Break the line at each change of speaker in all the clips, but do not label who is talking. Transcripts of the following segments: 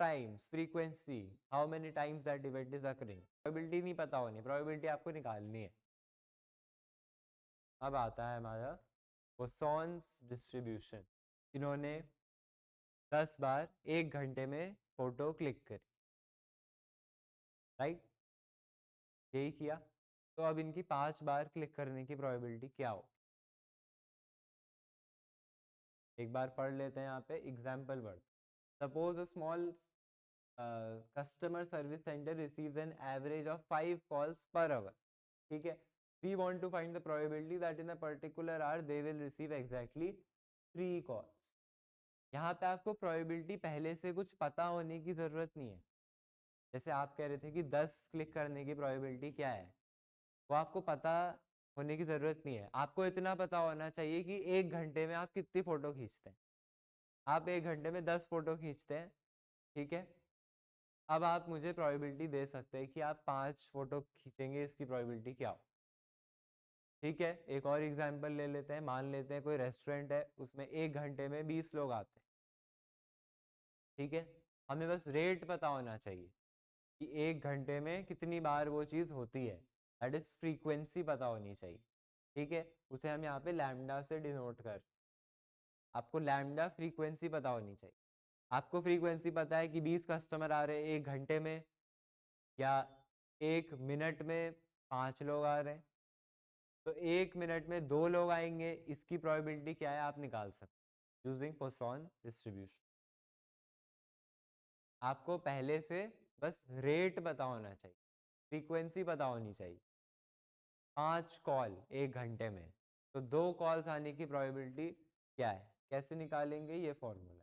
Times, frequency, how many times that event is occurring. Probability नहीं पता होनी, probability आपको निकालनी है। अब आता है हमारा पोसॉन्स डिस्ट्रीब्यूशन। इन्होंने 10 बार 1 घंटे में फोटो क्लिक करी, राइट, यही किया। तो अब इनकी 5 बार क्लिक करने की प्रोबेबिलिटी क्या हो? एक बार पढ़ लेते हैं यहाँ पे example word. Suppose a small customer service center receives an average of 5 calls per hour, ठीक है। We want to find the probability that in a particular hour they will receive exactly 3 calls। यहाँ पे आपको probability पहले से कुछ पता होने की ज़रूरत नहीं है। जैसे आप कह रहे थे कि 10 क्लिक करने की probability क्या है, वो आपको पता होने की ज़रूरत नहीं है। आपको इतना पता होना चाहिए कि 1 घंटे में आप कितनी फ़ोटो खींचते हैं। आप 1 घंटे में 10 फ़ोटो खींचते हैं, ठीक है। अब आप मुझे प्रोबेबिलिटी दे सकते हैं कि आप 5 फोटो खींचेंगे, इसकी प्रोबेबिलिटी क्या हो? ठीक है, एक और एग्जांपल ले लेते हैं। मान लेते हैं कोई रेस्टोरेंट है, उसमें 1 घंटे में 20 लोग आते हैं, ठीक है। हमें बस रेट पता होना चाहिए कि 1 घंटे में कितनी बार वो चीज़ होती है, दैट इज फ्रीक्वेंसी पता होनी चाहिए, ठीक है। उसे हम यहाँ पे लैम्डा से डिनोट कर, आपको लैम्डा फ्रीक्वेंसी पता होनी चाहिए। आपको फ्रीक्वेंसी पता है कि 20 कस्टमर आ रहे हैं 1 घंटे में, या 1 मिनट में 5 लोग आ रहे हैं, तो 1 मिनट में 2 लोग आएंगे, इसकी प्रोबेबिलिटी क्या है आप निकाल सकते यूजिंग पोसॉन डिस्ट्रीब्यूशन। आपको पहले से बस रेट पता होना चाहिए, फ्रीक्वेंसी पता होनी चाहिए। 5 कॉल 1 घंटे में, तो 2 कॉल्स आने की प्रोबेबिलिटी क्या है, कैसे निकालेंगे? ये formula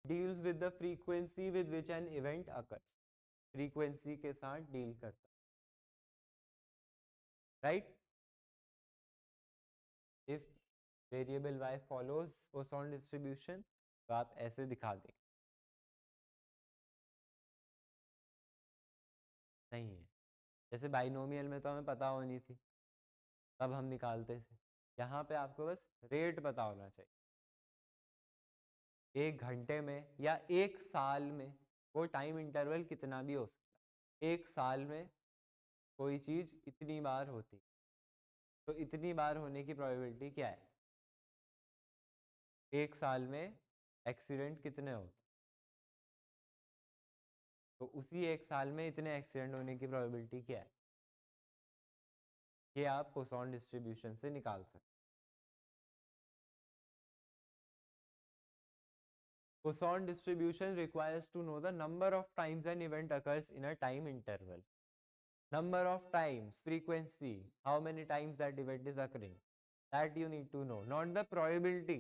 deals with the frequency with which an event occurs, frequency के साथ डील करता, right. If variable y follows Poisson distribution, तो आप ऐसे दिखा दें। नहीं है, जैसे बाइनोमियल में तो हमें पता होनी थी, तब हम निकालते थे। यहाँ पे आपको बस रेट पता होना चाहिए। 1 घंटे में या 1 साल में, वो टाइम इंटरवल कितना भी हो सकता है, 1 साल में कोई चीज़ इतनी बार होती, तो इतनी बार होने की प्रोबेबिलिटी क्या है? 1 साल में एक्सीडेंट कितने होते, तो उसी 1 साल में इतने एक्सीडेंट होने की प्रोबेबिलिटी क्या है? ये आप पोसॉन डिस्ट्रीब्यूशन से निकाल सकते हैं। Poisson distribution requires to know the number of times an event occurs in a time interval. Number of times, frequency, how many times that event is occurring, that you need to know, not the probability.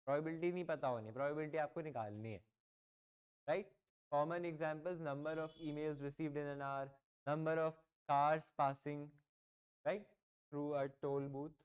Probability नहीं पता होनी, probability आपको निकालनी है, right? Common examples: number of emails received in an hour, number of cars passing, right, through a toll booth,